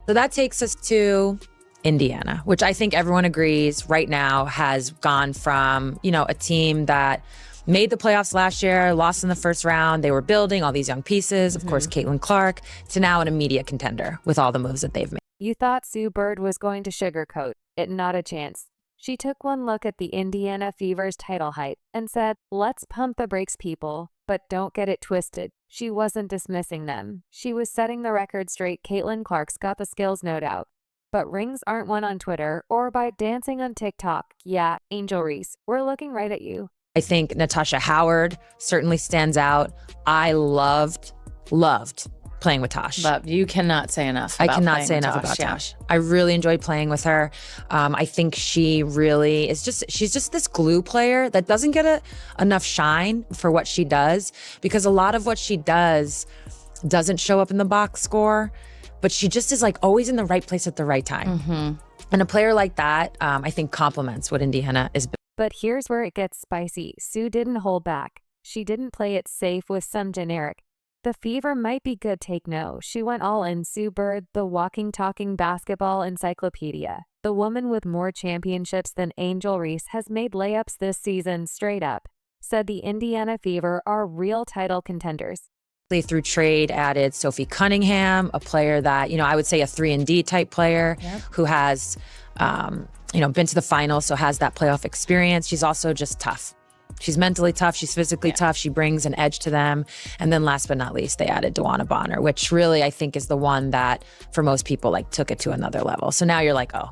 So that takes us to Indiana, which I think everyone agrees right now has gone from, a team that made the playoffs last year, lost in the first round. They were building all these young pieces, of course, Caitlin Clark, to now an immediate contender with all the moves that they've made. You thought Sue Bird was going to sugarcoat it, not a chance. She took one look at the Indiana Fever's title hype and said, "Let's pump the brakes, people, but don't get it twisted." She wasn't dismissing them. She was setting the record straight. Caitlin Clark's got the skills, no doubt. But rings aren't won on Twitter or by dancing on TikTok. Yeah, Angel Reese, we're looking right at you. I think Natasha Howard certainly stands out. I loved playing with Tosh. You cannot say enough about Tosh. I really enjoyed playing with her. I think she really is she's just this glue player that doesn't get enough shine for what she does, because a lot of what she does doesn't show up in the box score, but she just is always in the right place at the right time. And a player like that, I think complements what Indiana is. But here's where it gets spicy. Sue didn't hold back. She didn't play it safe with some generic, "The Fever might be good, take no." She went all in. Sue Bird, the walking, talking basketball encyclopedia. The woman with more championships than Angel Reese has made layups this season straight up. Said the Indiana Fever are real title contenders. They, through trade, added Sophie Cunningham, a player that, I would say a 3-and-D type player who has, been to the finals, so has that playoff experience. She's also just tough. She's mentally tough. She's physically tough. She brings an edge to them. And then last but not least, they added Dawana Bonner, which really I think is the one that for most people took it to another level. So now you're oh,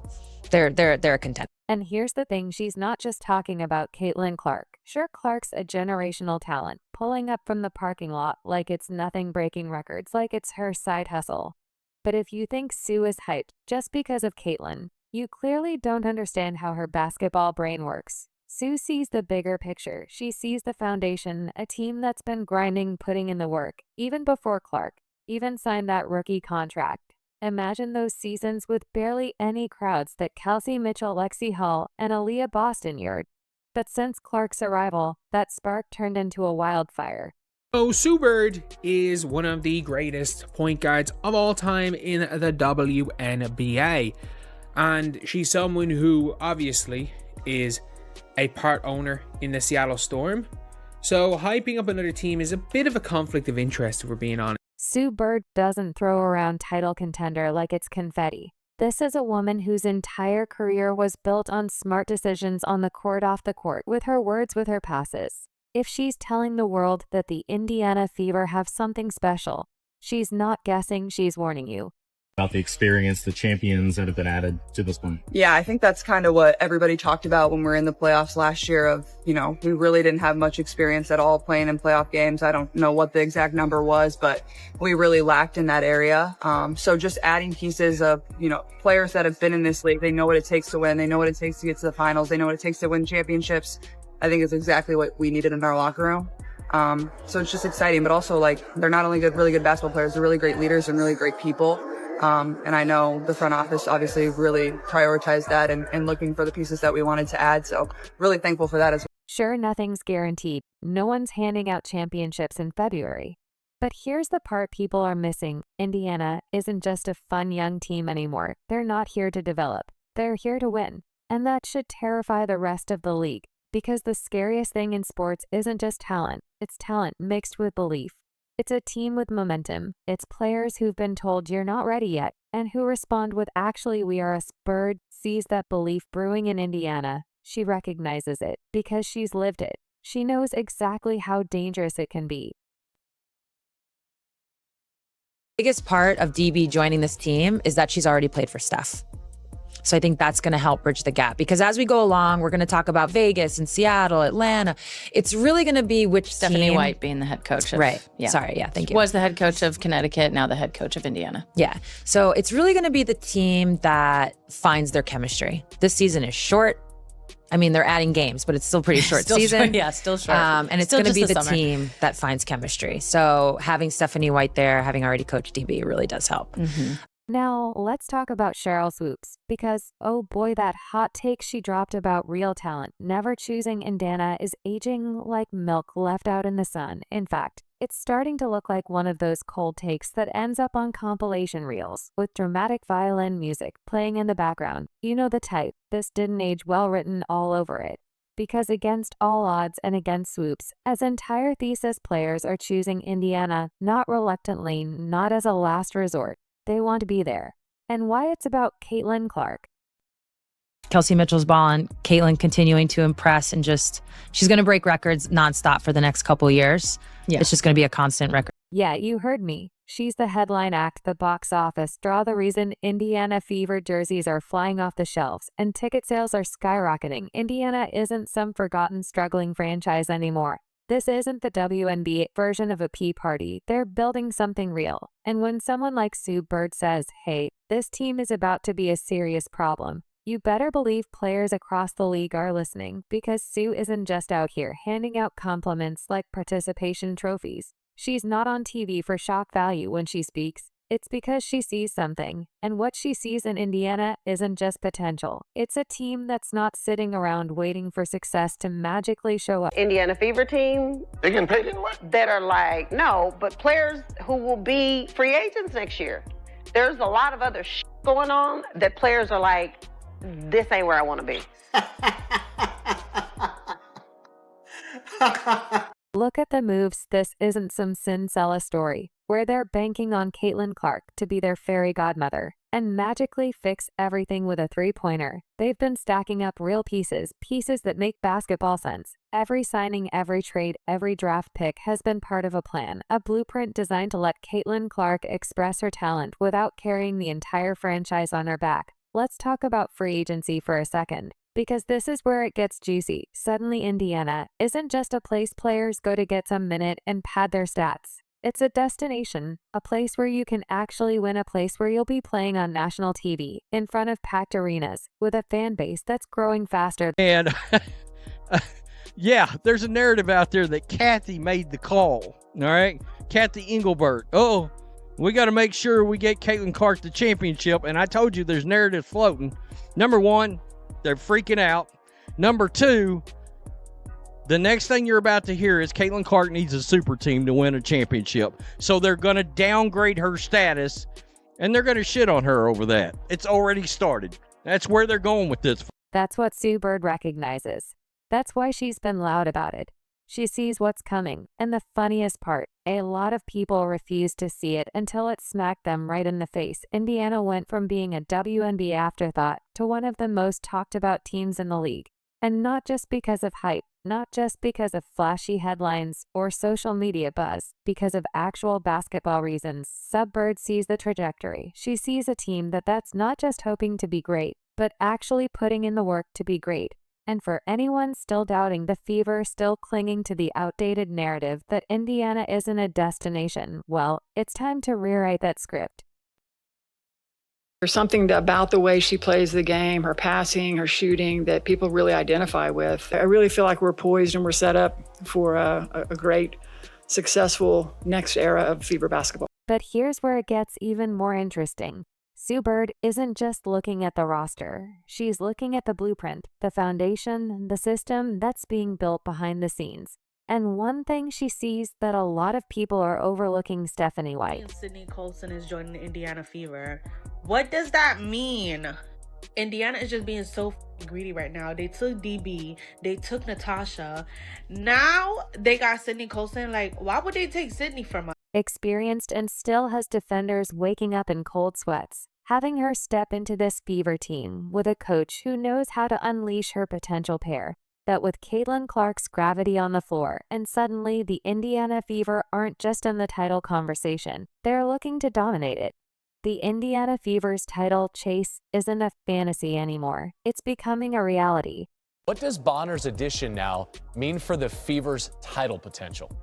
they're a contender. And here's the thing, she's not just talking about Caitlin Clark. Sure, Clark's a generational talent, pulling up from the parking lot like it's nothing, breaking records like it's her side hustle. But if you think Sue is hyped just because of Caitlin, you clearly don't understand how her basketball brain works. Sue sees the bigger picture. She sees the foundation, a team that's been grinding, putting in the work, even before Clark even signed that rookie contract. Imagine those seasons with barely any crowds that Kelsey Mitchell, Lexi Hull, and Aaliyah Boston yeared. But since Clark's arrival, that spark turned into a wildfire. So Sue Bird is one of the greatest point guards of all time in the WNBA. And she's someone who obviously is a part owner in the Seattle Storm. So hyping up another team is a bit of a conflict of interest, if we're being honest. Sue Bird doesn't throw around title contender like it's confetti. This is a woman whose entire career was built on smart decisions on the court, off the court, with her words, with her passes. If she's telling the world that the Indiana Fever have something special, she's not guessing, she's warning you. About the experience, the champions that have been added to this one. Yeah, I think that's kind of what everybody talked about when we were in the playoffs last year of, we really didn't have much experience at all playing in playoff games. I don't know what the exact number was, but we really lacked in that area. So just adding pieces of, players that have been in this league, they know what it takes to win. They know what it takes to get to the finals. They know what it takes to win championships. I think is exactly what we needed in our locker room. So it's just exciting, but also they're not only really good basketball players, they're really great leaders and really great people. And I know the front office obviously really prioritized that and looking for the pieces that we wanted to add. So really thankful for that as well. Sure, nothing's guaranteed. No one's handing out championships in February. But here's the part people are missing. Indiana isn't just a fun young team anymore. They're not here to develop. They're here to win. And that should terrify the rest of the league. Because the scariest thing in sports isn't just talent. It's talent mixed with belief. It's a team with momentum. It's players who've been told you're not ready yet and who respond with actually we are us. Bird sees that belief brewing in Indiana. She recognizes it because she's lived it. She knows exactly how dangerous it can be. The biggest part of DB joining this team is that she's already played for Steph. So I think that's going to help bridge the gap, because as we go along, we're going to talk about Vegas and Seattle, Atlanta. It's really going to be which Stephanie team. White being the head coach. Right. Yeah. Sorry. Yeah. Thank you. Was the head coach of Connecticut, now the head coach of Indiana. Yeah. So it's really going to be the team that finds their chemistry. This season is short. I mean, they're adding games, but it's still pretty short season. Short, yeah, still short. And it's going to be the team that finds chemistry. So having Stephanie White there, having already coached DB, really does help. Mm-hmm. Now, let's talk about Sheryl Swoopes, because, oh boy, that hot take she dropped about real talent never choosing Indiana is aging like milk left out in the sun. In fact, It's starting to look like one of those cold takes that ends up on compilation reels, with dramatic violin music playing in the background. You know the type. This didn't age well written all over it. Because against all odds and against swoops, as entire thesis players are choosing Indiana, not reluctantly, not as a last resort. They want to be there. And why it's about Caitlin Clark. Kelsey Mitchell's balling. Caitlin continuing to impress and she's going to break records nonstop for the next couple years. Yeah. It's just going to be a constant record. Yeah, you heard me. She's the headline act, the box office draw, the reason Indiana Fever jerseys are flying off the shelves and ticket sales are skyrocketing. Indiana isn't some forgotten struggling franchise anymore. This isn't the WNBA version of a pea party. They're building something real. And when someone like suebird says, hey, this team is about to be a serious problem, you better believe players across the league are listening, because Sue isn't just out here handing out compliments like participation trophies. She's not on TV for shock value when she speaks. It's because she sees something, and what she sees in Indiana isn't just potential. It's a team that's not sitting around waiting for success to magically show up. Indiana Fever team. They getting paid anyway? That are like, no, but players who will be free agents next year. There's a lot of other going on that players are like, this ain't where I want to be. Look at the moves. This isn't some Cinderella story, where they're banking on Caitlin Clark to be their fairy godmother and magically fix everything with a three-pointer. They've been stacking up real pieces that make basketball sense. Every signing, every trade, every draft pick has been part of a plan, a blueprint designed to let Caitlin Clark express her talent without carrying the entire franchise on her back. Let's talk about free agency for a second, because this is where it gets juicy. Suddenly, Indiana isn't just a place players go to get some minute and pad their stats. It's a destination, a place where you can actually win, a place where you'll be playing on national TV, in front of packed arenas, with a fan base that's growing faster. And yeah, there's a narrative out there that Kathy made the call, all right? Kathy Engelbert. Oh, we got to make sure we get Caitlin Clark the championship. And I told you there's narrative floating. Number one, they're freaking out. Number two, the next thing you're about to hear is Caitlin Clark needs a super team to win a championship. So they're going to downgrade her status, and they're going to shit on her over that. It's already started. That's where they're going with this. That's what suebird recognizes. That's why she's been loud about it. She sees what's coming, and the funniest part, a lot of people refuse to see it until it smacked them right in the face. Indiana went from being a WNBA afterthought to one of the most talked about teams in the league. And not just because of hype, not just because of flashy headlines or social media buzz, because of actual basketball reasons. Suebird sees the trajectory. She sees a team that's not just hoping to be great, but actually putting in the work to be great. And for anyone still doubting the Fever, still clinging to the outdated narrative that Indiana isn't a destination, well, it's time to rewrite that script. There's something about the way she plays the game, her passing, her shooting, that people really identify with. I really feel like we're poised and we're set up for a great, successful next era of Fever basketball. But here's where it gets even more interesting. suebird isn't just looking at the roster. She's looking at the blueprint, the foundation, the system that's being built behind the scenes. And one thing she sees that a lot of people are overlooking, Stephanie White. Sydney Colson is joining the Indiana Fever. What does that mean? Indiana is just being so greedy right now. They took DB, they took Natasha. Now they got Sydney Colson. Like, why would they take Sydney from us? Experienced and still has defenders waking up in cold sweats. Having her step into this Fever team with a coach who knows how to unleash her potential pair. That with Caitlin Clark's gravity on the floor, and suddenly the Indiana Fever aren't just in the title conversation. They're looking to dominate it. The Indiana Fever's title chase isn't a fantasy anymore. It's becoming a reality. What does Bonner's addition now mean for the Fever's title potential?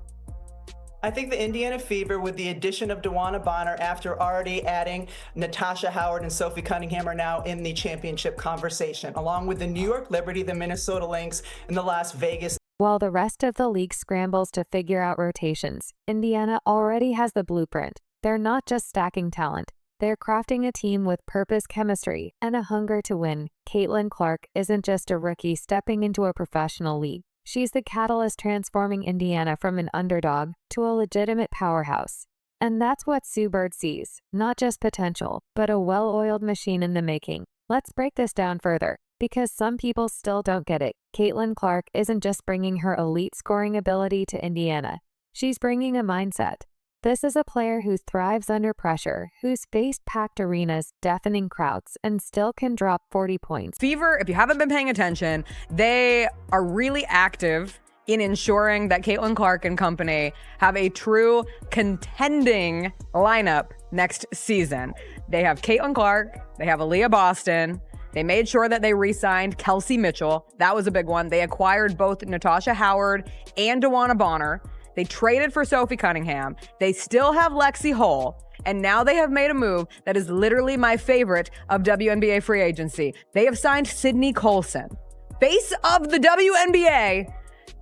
I think the Indiana Fever, with the addition of DeWanna Bonner, after already adding Natasha Howard and Sophie Cunningham, are now in the championship conversation, along with the New York Liberty, the Minnesota Lynx, and the Las Vegas. While the rest of the league scrambles to figure out rotations, Indiana already has the blueprint. They're not just stacking talent. They're crafting a team with purpose, chemistry, and a hunger to win. Caitlin Clark isn't just a rookie stepping into a professional league. She's the catalyst transforming Indiana from an underdog to a legitimate powerhouse. And that's what Suebird sees, not just potential, but a well-oiled machine in the making. Let's break this down further, because some people still don't get it. Caitlin Clark isn't just bringing her elite scoring ability to Indiana. She's bringing a mindset. This is a player who thrives under pressure, who's faced packed arenas, deafening crowds, and still can drop 40 points. Fever, if you haven't been paying attention, they are really active in ensuring that Caitlin Clark and company have a true contending lineup next season. They have Caitlin Clark, they have Aaliyah Boston, they made sure that they re-signed Kelsey Mitchell. That was a big one. They acquired both Natasha Howard and DeWanna Bonner. They traded for Sophie Cunningham. They still have Lexi Hull. And now they have made a move that is literally my favorite of WNBA free agency. They have signed Sydney Colson, face of the WNBA,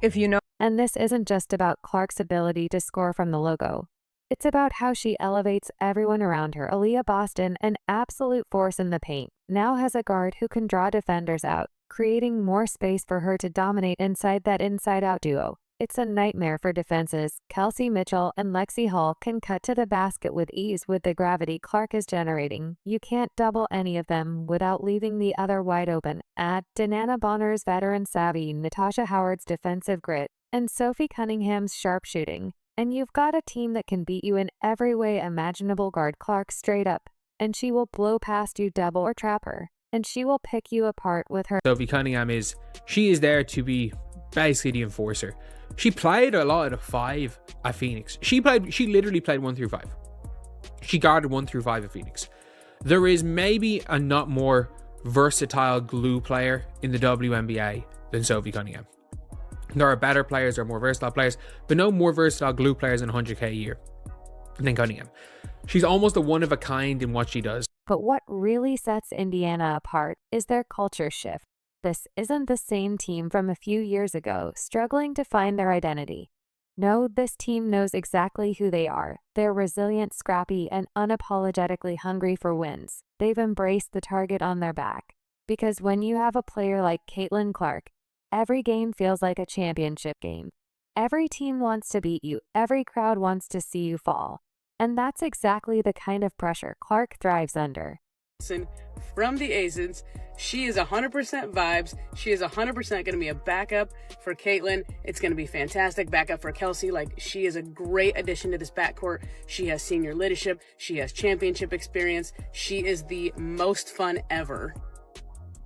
if you know. And this isn't just about Clark's ability to score from the logo. It's about how she elevates everyone around her. Aaliyah Boston, an absolute force in the paint, now has a guard who can draw defenders out, creating more space for her to dominate inside that inside-out duo. It's a nightmare for defenses. Kelsey Mitchell and Lexi Hull can cut to the basket with ease with the gravity Clark is generating. You can't double any of them without leaving the other wide open. Add DeWanna Bonner's veteran savvy, Natasha Howard's defensive grit, and Sophie Cunningham's sharpshooting, and you've got a team that can beat you in every way imaginable. Guard Clark straight up, and she will blow past you, double or trap her, and she will pick you apart with her. Sophie Cunningham is there to be basically the enforcer. She played a lot of 5 at Phoenix. She literally played 1 through 5. She guarded 1 through 5 at Phoenix. There is maybe a not more versatile glue player in the WNBA than Sophie Cunningham. There are better players, there are more versatile players, but no more versatile glue players in 100K a year than Cunningham. She's almost a one of a kind in what she does. But what really sets Indiana apart is their culture shift. This isn't the same team from a few years ago, struggling to find their identity. No, this team knows exactly who they are. They're resilient, scrappy, and unapologetically hungry for wins. They've embraced the target on their back. Because when you have a player like Caitlin Clark, every game feels like a championship game. Every team wants to beat you. Every crowd wants to see you fall. And that's exactly the kind of pressure Clark thrives under. From the Aces, she is 100% vibes. She is 100% going to be a backup for Caitlin. It's going to be fantastic backup for Kelsey. Like, she is a great addition to this backcourt. She has senior leadership. She has championship experience. She is the most fun ever.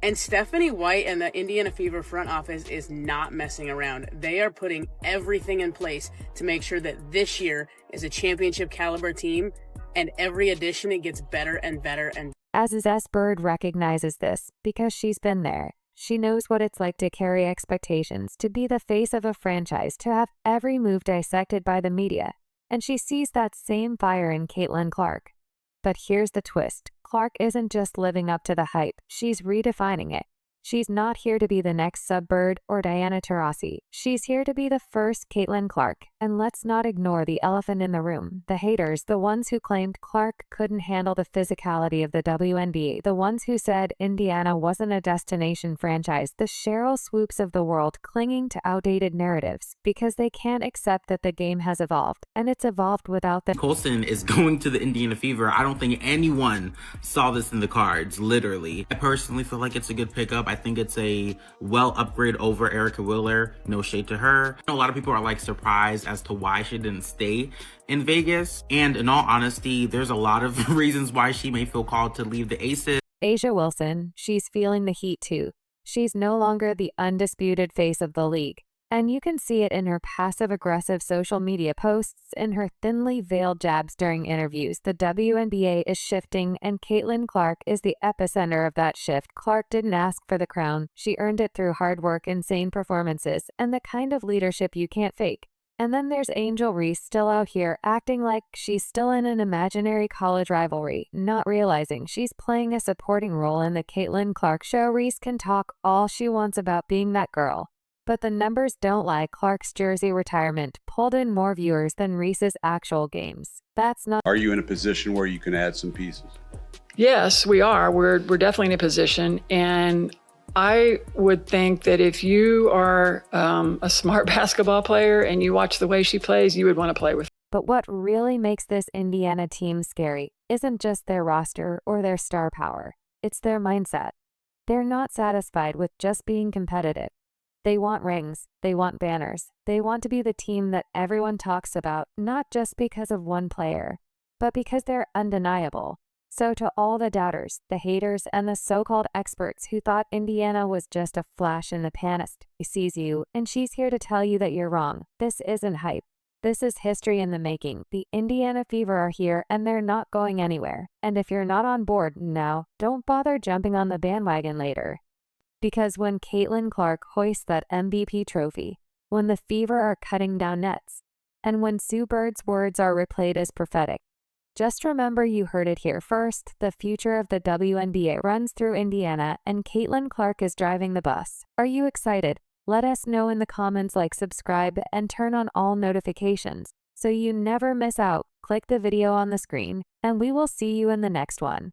And Stephanie White and the Indiana Fever front office is not messing around. They are putting everything in place to make sure that this year is a championship caliber team, and every addition, it gets better and better and As suebird recognizes this because she's been there. She knows what it's like to carry expectations, to be the face of a franchise, to have every move dissected by the media. And she sees that same fire in Caitlin Clark. But here's the twist. Clark isn't just living up to the hype, she's redefining it. She's not here to be the next suebird or Diana Taurasi. She's here to be the first Caitlin Clark. And let's not ignore the elephant in the room. The haters, the ones who claimed Clark couldn't handle the physicality of the WNBA, the ones who said Indiana wasn't a destination franchise, the Cheryl Swoops of the world clinging to outdated narratives because they can't accept that the game has evolved. And it's evolved without them. Colson is going to the Indiana Fever. I don't think anyone saw this in the cards, literally. I personally feel like it's a good pickup. I think it's a well upgrade over Erica Wheeler. No shade to her. A lot of people are like surprised as to why she didn't stay in Vegas. And in all honesty, there's a lot of reasons why she may feel called to leave the Aces. A'ja Wilson, she's feeling the heat too. She's no longer the undisputed face of the league. And you can see it in her passive-aggressive social media posts, in her thinly veiled jabs during interviews. The WNBA is shifting, and Caitlin Clark is the epicenter of that shift. Clark didn't ask for the crown. She earned it through hard work, insane performances, and the kind of leadership you can't fake. And then there's Angel Reese still out here acting like she's still in an imaginary college rivalry, not realizing she's playing a supporting role in the Caitlin Clark show. Reese can talk all she wants about being that girl. But the numbers don't lie. Clark's jersey retirement pulled in more viewers than Reese's actual games. That's not. Are you in a position where you can add some pieces? Yes, we are. We're definitely in a position. And I would think that if you are a smart basketball player and you watch the way she plays, you would want to play with her. But what really makes this Indiana team scary isn't just their roster or their star power. It's their mindset. They're not satisfied with just being competitive. They want rings. They want banners. They want to be the team that everyone talks about, not just because of one player, but because they're undeniable. So to all the doubters, the haters, and the so-called experts who thought Indiana was just a flash in the pan, sees you, and she's here to tell you that you're wrong. This isn't hype. This is history in the making. The Indiana Fever are here, and they're not going anywhere. And if you're not on board now, don't bother jumping on the bandwagon later. Because when Caitlin Clark hoists that MVP trophy, when the Fever are cutting down nets, and when Sue Bird's words are replayed as prophetic, just remember you heard it here first. The future of the WNBA runs through Indiana, and Caitlin Clark is driving the bus. Are you excited? Let us know in the comments, like, subscribe, and turn on all notifications so you never miss out. Click the video on the screen, and we will see you in the next one.